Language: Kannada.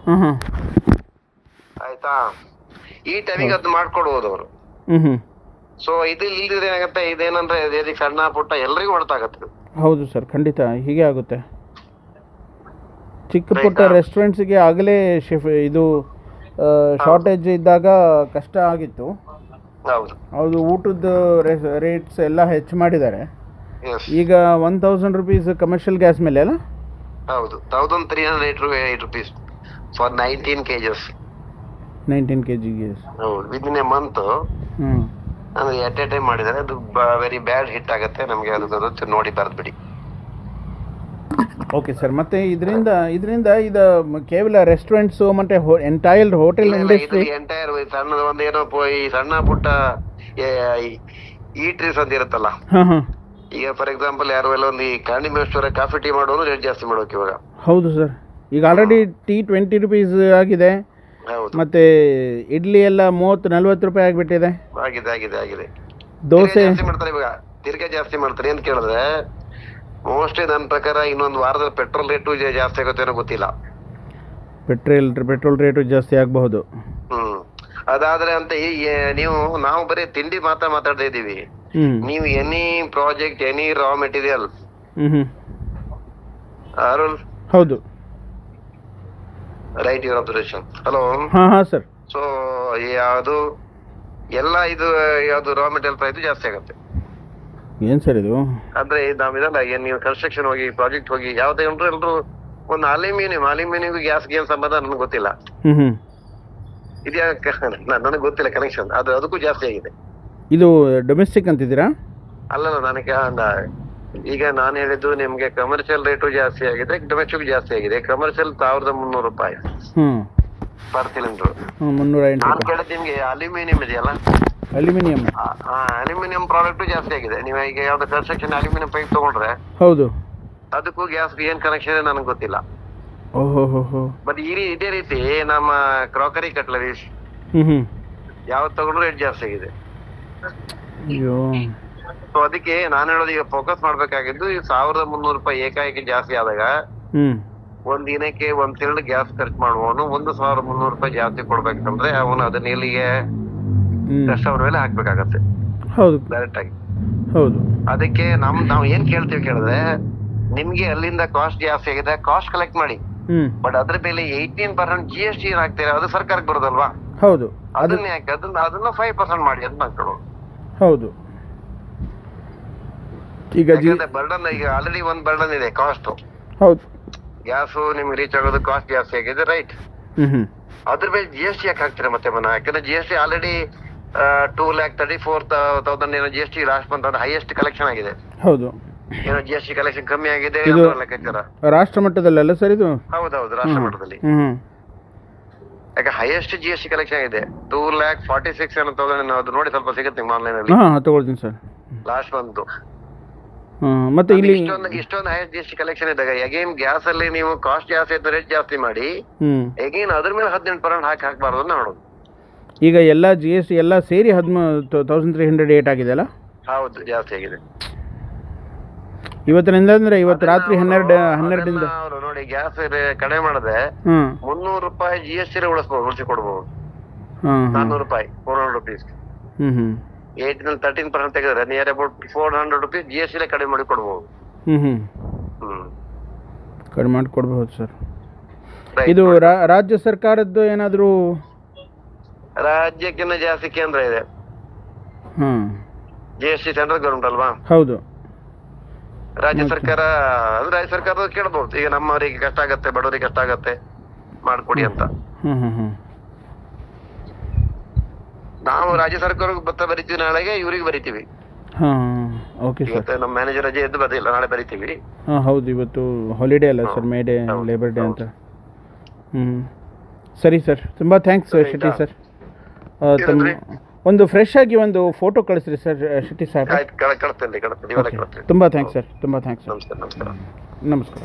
ಹಾಂ ಹಾಂ ಆಯ್ತಾ, ಈ ಟೈಮಿಗೆ ಅದು ಮಾಡ್ಕೊಡ್ಬೋದು ಅವರು. ಹ್ಞೂ ಸೊ ಇದು ಇಲ್ದಿದ್ರೆ ಏನಾಗುತ್ತೆ, ಇದೇನಂದ್ರೆ ಇದಕ್ಕೆ ಸಣ್ಣ ಪುಟ್ಟ ಎಲ್ರಿಗೂ ಹೊರತಾಗತ್ತೆ. ಹೌದು ಸರ್, ಖಂಡಿತ ಹೀಗೆ ಆಗುತ್ತೆ. ಚಿಕ್ಕ ಪುಟ್ಟ ರೆಸ್ಟೋರೆಂಟ್ಸಿಗೆ ಆಗಲೇ ಇದು ಶಾರ್ಟೇಜ್ ಇದ್ದಾಗ ಕಷ್ಟ ಆಗಿತ್ತು. ಹೌದು ಹೌದು, ಊಟದ ರೇಟ್ಸ್ ಎಲ್ಲ ಹೆಚ್ಚು ಮಾಡಿದ್ದಾರೆ. ಈಗ 1000 ರೂಪೀಸ್ ಕಮರ್ಷಿಯಲ್ ಗ್ಯಾಸ್ ಮೇಲೆ ಅಲ್ಲ? ಹೌದು, 1308 rupees for 19 kgs. 19 kg gas. ಹೌದು, ವಿದಿನ್ ಎ ಮಂತ್ ಅಂದ್ರೆ ಎಟ್ ಎ ಟೈಮ್ ಮಾಡಿದ್ದಾರೆ. ಅದು ವೆರಿ ಬ್ಯಾಡ್ ಹಿಟ್ ಆಗುತ್ತೆ ನಮಗೆ. ಅದು ನೋಡಿ ಬರ್ದ್ಬಿಡಿ. ಓಕೆ ಸರ್, ಮತ್ತೆ ಇದರಿಂದ ಇದು ಕೇವಲ ರೆಸ್ಟೋರೆಂಟ್ಸು ಮತ್ತೆ ಎಂಟೈರ್ ಹೋಟೆಲ್ ಇಂಡಸ್ಟ್ರಿ ಎಂಟೈರ್ ಸಣ್ಣದ ಒಂದು ಏನೋ ಈ ಸಣ್ಣ ಪುಟ್ಟ ಈಟ್ರೀಸ್ ಅಂತ ಇರುತ್ತಲ್ಲ. ಈಗ ಫಾರ್ ಎಕ್ಸಾಂಪಲ್ ಯಾರು ಎಲ್ಲ ಒಂದು ಈ ಕಾಂಡಿಮೇಶ್ವರ ಕಾಫಿ ಟೀ ಮಾಡೋದು ರೇಟ್ ಜಾಸ್ತಿ ಮಾಡೋಕೆ ಇವಾಗ. ಹೌದು ಸರ್, ಈಗ ಆಲ್ರೆಡಿ ಟೀ 20 ರೂಪೀಸ್ ಆಗಿದೆ. ಹೌದು, ಮತ್ತೆ ಇಡ್ಲಿ ಎಲ್ಲ 30-40 ರೂಪಾಯಿ ಆಗಿಬಿಟ್ಟಿದೆ. ಆಗಿದೆ ಆಗಿದೆ ಆಗಿದೆ. ದೋಸೆ ಜಾಸ್ತಿ ಮಾಡ್ತಾರೆ ಇವಾಗ, ತಿರ್ಗಾ ಜಾಸ್ತಿ ಮಾಡ್ತಾರೆ. ಅಂತ ಕೇಳಿದ್ರೆ ಮೋಸ್ಟ್ಲಿ ನನ್ನ ಪ್ರಕಾರ ಇನ್ನೊಂದು ವಾರದಲ್ಲಿ ಪೆಟ್ರೋಲ್ ರೇಟು ಜಾಸ್ತಿ ಆಗುತ್ತೆ ಅನ್ನೋ ಗೊತ್ತಿಲ್ಲ. ಪೆಟ್ರೋಲ್ ರೇಟು ಜಾಸ್ತಿ ಆಗಬಹುದು. ಅದಾದ್ರೆ ಅಂತ ನಾವು ಬರೀ ತಿಂಡಿ ಮಾತಾಡ್ತಾ ಇದ್ದೀವಿ. ನೀವು any project, any raw material. Arun, ಹೌದು, ರೈಟ್ ಯುವರ್ ಅಬ್ಸರ್ವೇಷನ್. ಹಲೋ. ಹಾಂ ಸರ್. ಸೊ ಯಾವುದು ಎಲ್ಲ ಇದು ಯಾವುದು ರಾ ಮೆಟೀರಿಯಲ್ ಪ್ರೈಸ್ ಜಾಸ್ತಿ ಆಗುತ್ತೆ. ಏನ್ ಸರ್ ಇದು? ಅಂದ್ರೆ ನಾವಿದಲ್ಲ, ನೀವು ಕನ್ಸ್ಟ್ರಕ್ಷನ್ ಹೋಗಿ, ಪ್ರಾಜೆಕ್ಟ್ ಹೋಗಿ, ಯಾವ್ದೇ ಉಂಟು ಎಲ್ರು ಒಂದು ಅಲ್ಯೂಮಿನಿಯಂ ಗ್ಯಾಸ್ಗೆ ಏನ್ ಸಂಬಂಧ ನನಗೆ ಗೊತ್ತಿಲ್ಲ. ಇದ್ಯಾಕೆ ನನಗೆ ಗೊತ್ತಿಲ್ಲ ಕನೆಕ್ಷನ್. ಆದ್ರೆ ಅದಕ್ಕೂ ಜಾಸ್ತಿ ಆಗಿದೆ. ಇದು ಡೊಮೆಸ್ಟಿಕ್ ಅಂತಿದ್ದೀರಾ? ಅಲ್ಲಲ್ಲ, ನನಗೆ ಈಗ ನಾನು ಹೇಳಿದ್ದು ನಿಮ್ಗೆ ಕಮರ್ಷಿಯಲ್ ರೇಟು ಜಾಸ್ತಿ ಆಗಿದೆ, ಡೊಮೆಸ್ಟಿಕ್ ಜಾಸ್ತಿ ಆಗಿದೆ. ಕಮರ್ಷಿಯಲ್ 1300 ರೂಪಾಯಿ ಪರ್ ಸಿಲಿಂಡರ್. 308. ನಾನು ಕೇಳಿದ್ದು ನಿಮ್ಗೆ ಅಲ್ಯೂಮಿನಿಯಂ ಇದೆಯಲ್ಲ, ಅಲ್ಯೂಮಿನಿಯಂ ಪ್ರಾಡಕ್ಟ್ ಜಾಸ್ತಿ ಆಗಿದೆ. ನೀವು ಈಗ ಯಾವ್ದು ಕನ್ಸ್ಟ್ರಕ್ಷನ್ ಅಲ್ಯೂಮಿನಿಯಂ ಪೈಪ್ ತಗೊಂಡ್ರೆ ಹೌದು, ಅದಕ್ಕೂ ಗ್ಯಾಸ್ಗೆ ಏನ್ ಕನೆಕ್ಷನ್ ಇದೆ ನನಗೆ ಗೊತ್ತಿಲ್ಲ. ಓಹೋ. ಬಟ್ ಇದೇ ರೀತಿ ನಮ್ಮ ಕ್ರಾಕರಿ ಕಟ್ಲರೀಸ್ ಯಾವ್ದು ತಗೊಂಡ್ರು ರೇಟ್ ಜಾಸ್ತಿ ಆಗಿದೆ. ಸೊ ಅದಕ್ಕೆ ನಾನು ಹೇಳೋದು, ಈಗ ಫೋಕಸ್ ಮಾಡ್ಬೇಕಾಗಿದ್ದು ಈ 1300 ರೂಪಾಯಿ ಏಕಾಏಕಿ ಜಾಸ್ತಿ ಆದಾಗ ಒಂದ್ ದಿನಕ್ಕೆ ಒಂದ್ ಸಿಲಿಂಡರ್ ಗ್ಯಾಸ್ ಖರ್ಚು ಮಾಡುವವನು 1300 ರೂಪಾಯಿ ಜಾಸ್ತಿ ಕೊಡ್ಬೇಕಂದ್ರೆ ಅವನು ಅದನ್ನ ಎಲ್ಲಿಗೆ ಕಸ್ಟಮರ್ ಮೇಲೆ ಹಾಕ್ಬೇಕಾಗತ್ತೆ. ಹೌದು, ಡೈರೆಕ್ಟ್ ಆಗಿ. ಹೌದು. ಅದಕ್ಕೆ ನಾವು ಏನ್ ಕೇಳಿದ್ರೆ, ನಿಮ್ಗೆ ಅಲ್ಲಿಂದ ಕಾಸ್ಟ್ ಜಾಸ್ತಿ ಆಗಿದೆ, ಕಾಸ್ಟ್ ಕಲೆಕ್ಟ್ ಮಾಡಿ. ಬಟ್ ಅದ್ರ ಮೇಲೆ 18% GST ಹಾಕ್ತೀರಾ, ಅದು ಸರ್ಕಾರಕ್ಕೆ ಬರೋದಲ್ವಾ? ಹೌದು, ಅದನ್ನ ಯಾಕೆ ಅದನ್ನ 5% ಮಾಡಿ ಅಂತ ಮಾಡ್ಕೊಳ್ಳೋದು. ಹೌದು. ಈಗ ಬರ್ಡನ್, ಈಗ ಆಲ್ರೆಡಿ ಒಂದ್ ಬರ್ಡನ್ ಇದೆ ಕಾಸ್ಟ್. ಹೌದು, ಗ್ಯಾಸ್ ನಿಮ್ಗೆ ರೀಚ್ ಆಗೋದು ಕಾಸ್ಟ್ ಜಾಸ್ತಿ ಆಗಿದೆ, ರೈಟ್? ಅದ್ರ ಮೇಲೆ GST ಯಾಕೆ ಹಾಕ್ತೀರಾ ಮತ್ತೆ ಯಾಕಂದ್ರೆ GST ಆಲ್ರೆಡಿ 2,34,000 ಏನೋ GST last month highest collection ಆಗಿದೆ. ಹೌದು, ಏನೋ GST ಕಲೆಕ್ಷನ್ ಕಮ್ಮಿ ಆಗಿದೆ ಲೆಕ್ಕಾಚಾರ. ರಾಷ್ಟ್ರ ಮಟ್ಟದಲ್ಲ ಸರ್ ಇದು? ಹೌದೌದು, ರಾಷ್ಟ್ರ ಮಟ್ಟದಲ್ಲಿ. ಯಾಕೆ ಹೈಯೆಸ್ಟ್ GST ಕಲೆಕ್ಷನ್ ಆಗಿದೆ 2,46,000 ಏನೋ. ಅದು ನೋಡಿ ಸ್ವಲ್ಪ ಸಿಗುತ್ತೆ ನಿಮ್ಗೆ ಆನ್ಲೈನ್ ಅಲ್ಲಿ. ತಗೊಳ್ತೀನಿ ಸರ್. ಲಾಸ್ಟ್ ಮಂತ್ ಮತ್ತೆ ಇಲ್ಲಿ ಇಷ್ಟೊಂದು ಹೈಯೆಸ್ಟ್ GST ಕಲೆಕ್ಷನ್ ಇದ್ದಾಗ ಅಗೇನ್ ಗ್ಯಾಸ್ ಅಲ್ಲಿ ನೀವು ಕಾಸ್ಟ್ ಜಾಸ್ತಿ ಆಯ್ತು, ರೇಟ್ ಜಾಸ್ತಿ ಮಾಡಿ ಅಗೇನ್ ಅದ್ರ ಮೇಲೆ 18% ಹಾಕ್ಬಾರ್ದು ಅಂತ ನೋಡೋದು. ಈಗ ಎಲ್ಲ GST ಎಲ್ಲ ಸೇರಿ 1308 ಆಗಿದೆ ಅಲ್ಲ? ಹೌದು, ಜಾಸ್ತಿ ಆಗಿದೆ ಇವತ್ತಿನಿಂದ. ಅಂದ್ರೆ ಇವತ್ತು ರಾತ್ರಿ 12ರಿಂದ ಅವರು ನೋಡಿ ಗ್ಯಾಸ್ ಕಡಿಮೆ ಮಾಡಿದ್ರೆ 300 ರೂಪಾಯಿ GST ಉಳಿಸಿ ಕೊಡ್ಬೋದು. 400 ರೂಪಾಯಿ, 400 rupees. 13% ತೆಗೆದ್ರೆ ನಿಯರ್ ಅಬೌಟ್ 400 rupees GST ಕಡಿಮೆ ಮಾಡಿ ಕೊಡ್ಬೋದು. ಕಡಿಮೆ ಮಾಡಿ ಕೊಡ್ಬಹುದು ಸರ್. ಇದು ರಾಜ್ಯ ಸರ್ಕಾರದ್ದು ಏನಾದರೂ? ರಾಜ್ಯಕ್ಕಿಂತ ಜಾಸ್ತಿ ಕೇಂದ್ರ ಇದೆ. GST ಸೆಂಟ್ರಲ್ ಗವರ್ಮೆಂಟ್ ಅಲ್ವಾ? ಹೌದು. ರಾಜ್ಯ ಸರ್ಕಾರ ಕೇಳಬಹುದು, ಈಗ ನಮ್ಮವರಿಗೆ ಕಷ್ಟ ಆಗತ್ತೆ, ಬಡವರಿಗೆ ಕಷ್ಟ ಆಗತ್ತೆ, ಮಾಡ್ಕೊಡಿ ಅಂತ. ನಾವು ರಾಜ್ಯ ಸರ್ಕಾರಕ್ಕೆ ಪತ್ರ ಬರಿತೀವಿ, ನಾಳೆಗೆ ಇವ್ರಿಗೆ ಬರಿತೀವಿ. ಇವತ್ತು ನಮ್ಮ ಮ್ಯಾನೇಜರ್ ರಜೆ ಎದ್ದು ಬದಿಲ್ಲ, ನಾಳೆ ಬರಿತೀವಿ. ಹೌದು, ಇವತ್ತು ಹಾಲಿಡೇ ಅಲ್ಲ sir, May day, labour day ಅಂತ. ಸರಿ ಸರ್, ತುಂಬ ಥ್ಯಾಂಕ್ಸ್ ಶೆಟ್ಟಿ ಸರ್. ಒಂದು ಫ್ರೆಶ್ ಆಗಿ ಒಂದು ಫೋಟೋ ಕಳಿಸ್ರಿ ಸರ್ ಶೆಟ್ಟಿ ಸಾಹೇಬ್. ಕಳಿಸ್ತೇನೆ. ತುಂಬ ಥ್ಯಾಂಕ್ಸ್ ಸರ್, ತುಂಬ ಥ್ಯಾಂಕ್ಸ್ ಸರ್. ನಮಸ್ಕಾರ. ನಮಸ್ಕಾರ.